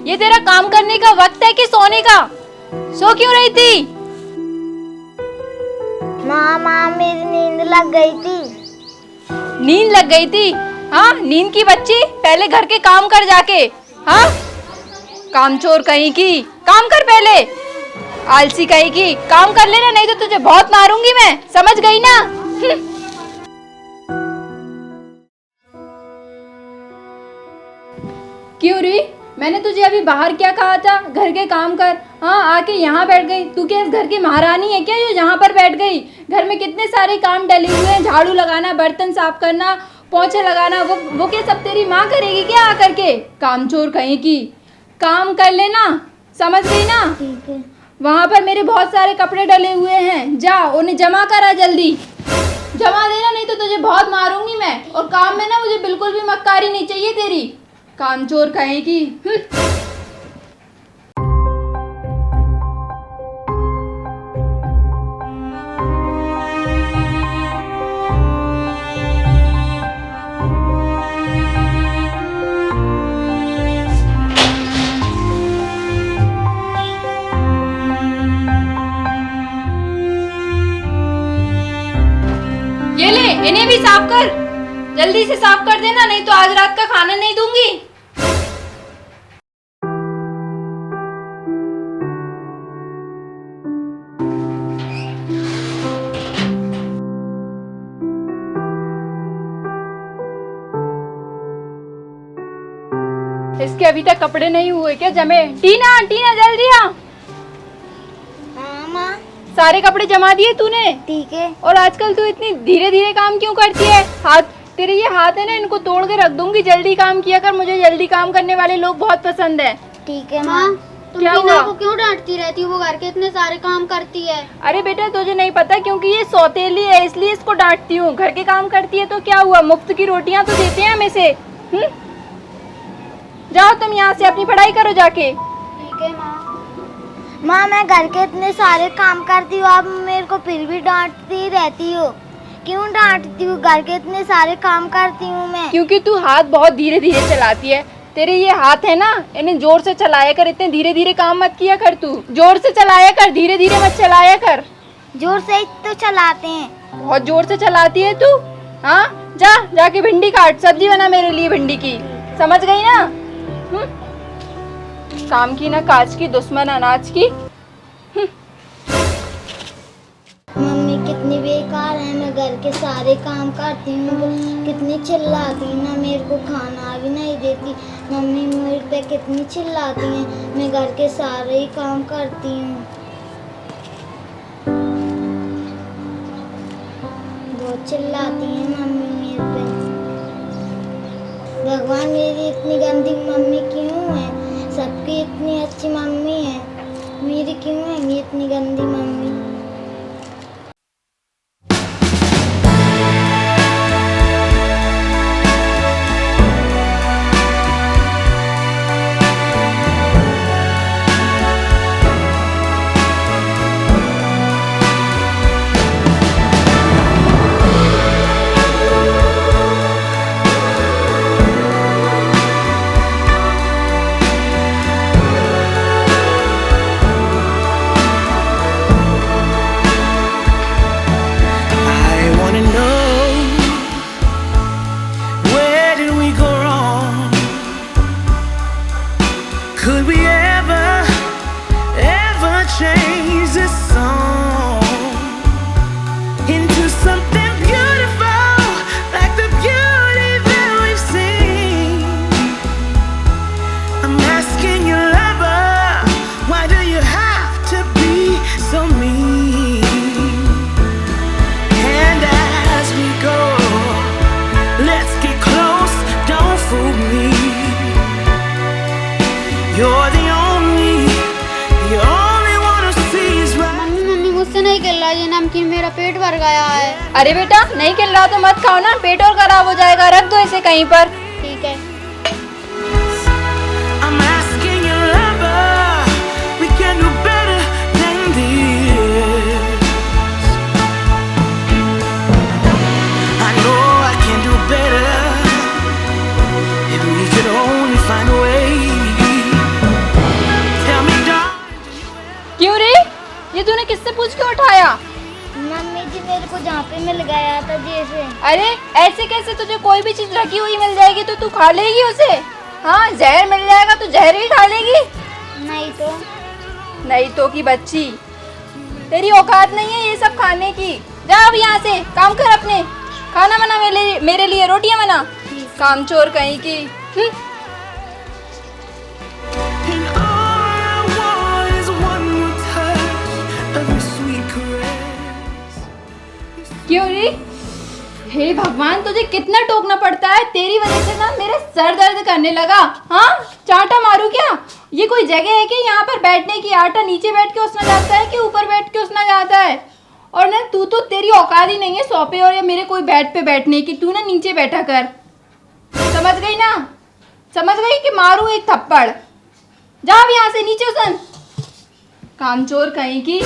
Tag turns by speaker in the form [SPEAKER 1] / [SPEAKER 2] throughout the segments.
[SPEAKER 1] ये तेरा काम करने का वक्त है कि सोने का? सो क्यों रही थी?
[SPEAKER 2] माँ मेरी नींद लग गई थी।
[SPEAKER 1] नींद लग गई थी? हाँ, नींद की बच्ची, पहले घर के काम कर जाके। हाँ, कामचोर कहीं की, काम कर पहले। आलसी कहीं की, काम कर लेना, नहीं तो तुझे बहुत मारूंगी मैं, समझ गई ना? क्यों री? मैंने तुझे अभी बाहर क्या कहा था? घर के काम कर। हाँ, आके यहाँ बैठ गई। तू क्या इस घर की महारानी है क्या जो यहाँ पर बैठ गई? घर में कितने सारे काम डले हुए हैं, झाड़ू लगाना, बर्तन साफ करना, पोछे लगाना, वो क्या सब तेरी माँ करेगी क्या आकर के? कामचोर कहीं की, काम कर लेना, समझ गई ना?
[SPEAKER 2] ठीक है।
[SPEAKER 1] वहाँ पर मेरे बहुत सारे कपड़े डले हुए हैं, जा उन्हें जमा करा, जल्दी जमा देना, नहीं तो तुझे बहुत मारूंगी मैं। और काम में ना मुझे बिल्कुल भी मक्कारी नहीं चाहिए तेरी, कामचोर कहेगी। ये ले, इन्हें भी साफ कर, जल्दी से साफ कर देना, नहीं तो आज रात का खाना नहीं दूंगी। इसके अभी तक कपड़े नहीं हुए क्या जमे? टीना, टीना जल्दी आ।
[SPEAKER 2] हाँ माँ।
[SPEAKER 1] सारे कपड़े जमा दिए तूने?
[SPEAKER 2] ठीक है।
[SPEAKER 1] और आजकल तू इतनी धीरे धीरे काम क्यों करती है? हाथ, तेरे ये हाथ है ना, इनको तोड़ के रख दूंगी। जल्दी काम किया कर, मुझे जल्दी काम करने वाले लोग बहुत पसंद है।
[SPEAKER 2] ठीक है माँ।
[SPEAKER 3] तुम
[SPEAKER 1] क्या
[SPEAKER 3] टीना
[SPEAKER 1] हुआ?
[SPEAKER 3] को क्यों डांटती रहती हो? वो घर के इतने सारे काम करती है।
[SPEAKER 1] अरे बेटा, तुझे नहीं पता, क्योंकि ये सौतेली है इसलिए इसको डांटती हूँ। घर के काम करती है तो क्या हुआ, मुफ्त की रोटियां तो देते हैं हमें से। जाओ तुम यहाँ से, अपनी पढ़ाई करो जाके।
[SPEAKER 3] ठीक है माँ।
[SPEAKER 2] माँ मैं घर के इतने सारे काम करती हूँ, आप मेरे को फिर भी डांटती रहती हो। क्यों डांटती हूँ? घर के इतने सारे काम करती हूँ मैं।
[SPEAKER 1] क्योंकि तू हाथ बहुत धीरे धीरे चलाती है। तेरे ये हाथ है ना, इन्हें जोर से चलाया कर, इतने धीरे धीरे काम मत किया कर। तू जोर से चलाया कर, धीरे धीरे मत चलाया कर।
[SPEAKER 2] जोर से ही तो चलाते हैं।
[SPEAKER 1] बहुत जोर से चलाती है तू। हाँ, जाके भिंडी काट, सब्जी बना मेरे लिए भिंडी की, समझ गई ना? काम की ना काज की, दुश्मन अनाज की।
[SPEAKER 2] मम्मी कितनी बेकार है, मैं घर के सारे काम करती हूँ, कितनी चिल्लाती है ना, मेरे को खाना भी नहीं देती। मम्मी मेरे पे कितनी चिल्लाती हैं, मैं घर के सारे ही काम करती हूँ। बहुत चिल्लाती हैं मम्मी मेरे पे। भगवान, मेरी इतनी गंदी मम्मी क्यों है? सबकी इतनी अच्छी मम्मी है, मेरी क्यों है इतनी गंदी mummy?
[SPEAKER 4] Could we ever change this song into something beautiful, like the beauty that we've seen? I'm asking your lover, why do you have to be so mean? And as we go, let's get close, don't fool me. You're the only one who sees right.
[SPEAKER 3] Mummy मुझसे नहीं खेल रहा, ये नमकीन मेरा पेट भर गया है।
[SPEAKER 1] अरे बेटा, नहीं खिल रहा तो मत खाओ ना, पेट और खराब हो जाएगा। रख दो इसे कहीं पर।
[SPEAKER 3] ठीक है।
[SPEAKER 4] I'm asking your lover, we can do better than this. I know I can do better if we could only find a way.
[SPEAKER 1] क्यों रे, ये तूने किससे पूछ के उठाया?
[SPEAKER 2] मम्मी जी मेरे को जहाँ पे मिल गया था जैसे।
[SPEAKER 1] अरे ऐसे कैसे, तुझे कोई भी चीज रखी हुई मिल जाएगी तो तू खा लेगी उसे? हाँ, जहर मिल जाएगा तो जहर ही खा लेगी?
[SPEAKER 2] नहीं तो।
[SPEAKER 1] नहीं तो की बच्ची, तेरी औकात नहीं है ये सब खाने की। जा अब यहाँ से, काम कर अपने। खाना बना मेरे लिए रोटियां बना, कामचोर कहीं की।
[SPEAKER 4] And all I want is one more touch of your sweet caress.
[SPEAKER 1] क्यों रे? हे भगवान, तुझे कितना टोकना पड़ता है, तेरी वजह से ना मेरा सर दर्द करने लगा। हाँ, चाटा मारू क्या? ये कोई जगह है कि यहाँ पर बैठने की? आटा नीचे बैठ के उसना जाता है कि ऊपर बैठ के उसना जाता है? और ना तू तो, तेरी औकात ही नहीं है सोफे और या मेरे कोई बेड पे बैठने की। तू ना नीचे बैठा कर, समझ गई ना? समझ गई कि मारू एक थप्पड़? जा अब यहाँ से, नीचे उसन। कामचोर कहीं की,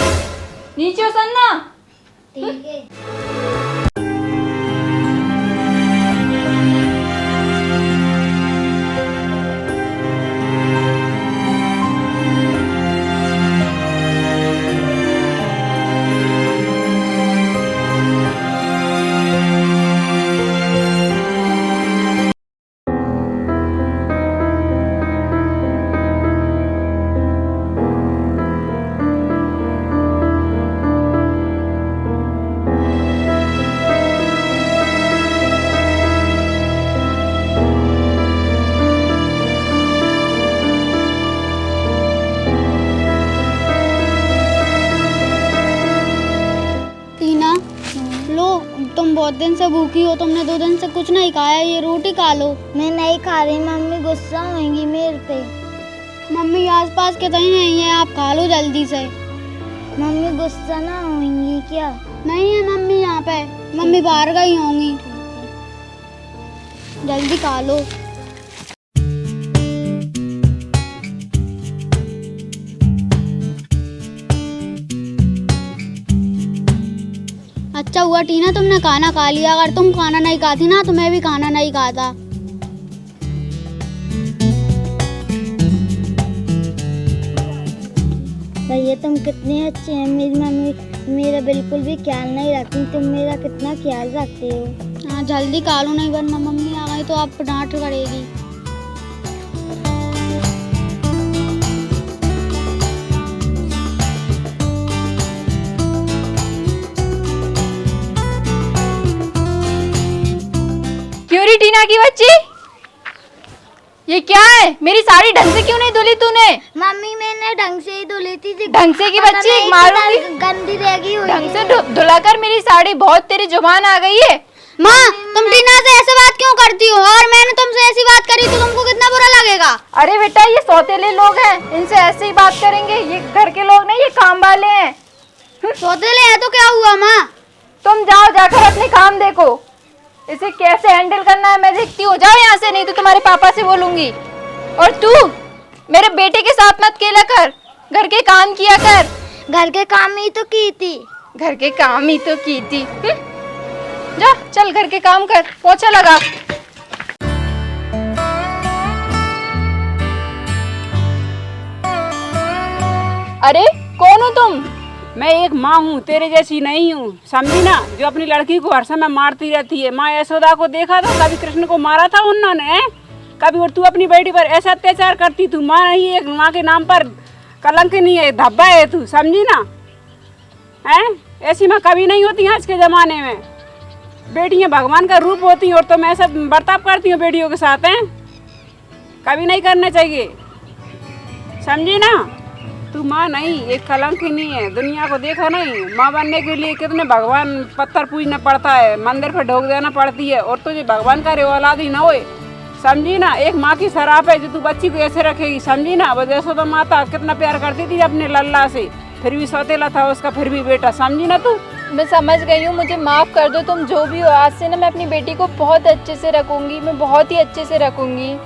[SPEAKER 1] नीचे उसन ना।
[SPEAKER 2] ठीक है।
[SPEAKER 3] टीना, लो, तुम बहुत दिन से भूखी हो, तुमने 2 दिन से कुछ नहीं खाया, ये रोटी खा लो।
[SPEAKER 2] मैं नहीं खा रही, मम्मी गुस्सा होंगी मेरे पे।
[SPEAKER 3] मम्मी आसपास के कहीं नहीं है, आप खा लो जल्दी से।
[SPEAKER 2] मम्मी गुस्सा ना होंगी क्या?
[SPEAKER 3] नहीं है मम्मी यहाँ पे, मम्मी बाहर गई होंगी। जल्दी खा लो। अच्छा हुआ टीना तुमने खाना खा लिया, अगर तुम खाना नहीं खाती ना तो मैं भी खाना नहीं खाता।
[SPEAKER 2] भैया तुम कितने अच्छे हैं, मेरी मम्मी मेरा बिल्कुल भी ख्याल नहीं रखती, तुम मेरा कितना ख्याल रखते हो।
[SPEAKER 3] हाँ जल्दी खा लो, नहीं वरना मम्मी आ गई तो आप डांट पड़ेगी।
[SPEAKER 1] क्यों री टीना की बच्ची, ये क्या है? मेरी साड़ी ढंग से क्यों नहीं धुली तूने?
[SPEAKER 2] मम्मी मैंने ढंग से ही धुली थी।
[SPEAKER 1] ढंग से की बच्ची, मारूंगी।
[SPEAKER 2] गंदी रह गई हुई
[SPEAKER 1] ढंग से धुलाकर मेरी साड़ी, बहुत तेरी जुबान आ गई है।
[SPEAKER 3] माँ तुम टीना से ऐसे बात क्यों करती हो? और मैंने तुमसे ऐसी बात करी तो तुमको कितना बुरा लगेगा?
[SPEAKER 1] अरे बेटा, ये सौतेले लोग हैं, इनसे ऐसे ही बात करेंगे? ये घर के लोग नहीं, ये काम वाले हैं।
[SPEAKER 3] सौतेले हैं तो क्या हुआ माँ?
[SPEAKER 1] तुम जाओ, जाकर अपने काम देखो, इसे कैसे हैंडल करना है मैं देखती हूँ। जाओ यहाँ से, नहीं तो तुम्हारे पापा से बोलूंगी। और तू मेरे बेटे के साथ मत खेला कर, घर के काम किया कर।
[SPEAKER 2] घर के काम ही तो की थी।
[SPEAKER 1] घर के काम ही तो की थी। जा चल, घर के काम कर, पोछा लगा। अरे कौन हो तुम?
[SPEAKER 5] मैं एक माँ हूँ, तेरे जैसी नहीं हूँ, समझी ना? जो अपनी लड़की को हर समय मारती रहती है। माँ यशोदा को देखा था, कभी कृष्ण को मारा था उन्होंने? कभी? और तू अपनी बेटी पर ऐसा अत्याचार करती? तू माँ नहीं, एक माँ के नाम पर कलंक नहीं है, धब्बा है तू, समझी ना? हैं? ऐसी माँ कभी नहीं होती आज के ज़माने में। बेटियाँ भगवान का रूप होती हैं और तुम ऐसा बर्ताव करती हो बेटियों के साथ, हैं? कभी नहीं करना चाहिए, समझी ना? तू माँ नहीं, एक कलंक ही नहीं है। दुनिया को देखा नहीं, माँ बनने के लिए कितने भगवान पत्थर पूजना पड़ता है, मंदिर पर ढोक देना पड़ती है, और तुझे भगवान का औलाद ही ना होए, समझी ना? एक माँ की शराब है जो तू बच्ची को ऐसे रखेगी, समझी ना? वो यशोदा माता कितना प्यार करती थी अपने लल्ला से, फिर भी सौतेला था उसका, फिर भी बेटा, समझी ना तू?
[SPEAKER 1] मैं समझ गई हूँ, मुझे माफ़ कर दो, तुम जो भी हो। आज से ना मैं अपनी बेटी को बहुत अच्छे से रखूंगी, मैं बहुत ही अच्छे से रखूंगी।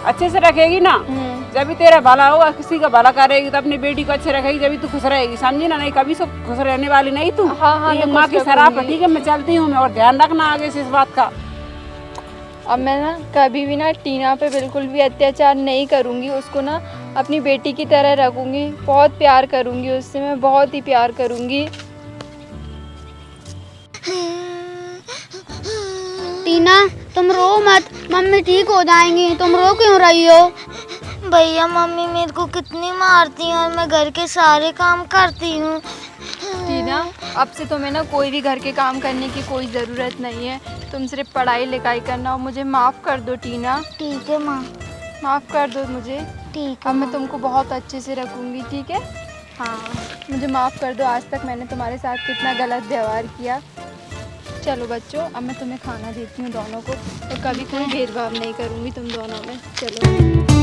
[SPEAKER 5] अच्छे से रखेगी ना? जब भी तेरा भला होगा, किसी का भला करेगी तो अपनी बेटी को अच्छे रखेगी, जब भी तू खुश रहेगी, समझी ना? नहीं कभी से खुश रहने वाली नहीं तू।
[SPEAKER 1] हाँ,
[SPEAKER 5] ये माँ की शराब है, ठीक है? मैं चलती हूँ मैं, और ध्यान रखना आगे से इस बात का।
[SPEAKER 1] अब मैं ना कभी भी ना टीना पे बिल्कुल भी अत्याचार नहीं करूंगी, उसको ना अपनी बेटी की तरह रखूँगी, बहुत प्यार करूँगी उससे, मैं बहुत ही प्यार करूँगी।
[SPEAKER 3] टीना तुम रो मत, मम्मी ठीक हो जाएंगी, तुम रो क्यों रही हो?
[SPEAKER 2] भैया मम्मी मेरे को कितनी मारती हैं और मैं घर के सारे काम करती हूँ।
[SPEAKER 1] टीना, अब से तुम्हें ना कोई भी घर के काम करने की कोई ज़रूरत नहीं है, तुम सिर्फ पढ़ाई लिखाई करना। और मुझे माफ़ कर दो टीना,
[SPEAKER 2] ठीक है माँ।
[SPEAKER 1] माफ़ कर दो मुझे।
[SPEAKER 2] ठीक
[SPEAKER 1] अब
[SPEAKER 2] है
[SPEAKER 1] मैं
[SPEAKER 2] माँ।
[SPEAKER 1] तुमको बहुत अच्छे से रखूँगी, ठीक है? हाँ, मुझे माफ़ कर दो, आज तक मैंने तुम्हारे साथ कितना गलत व्यवहार किया। चलो बच्चों, अब मैं तुम्हें खाना देती हूँ दोनों को, और कभी कोई भेदभाव नहीं करूँगी तुम दोनों में। चलो।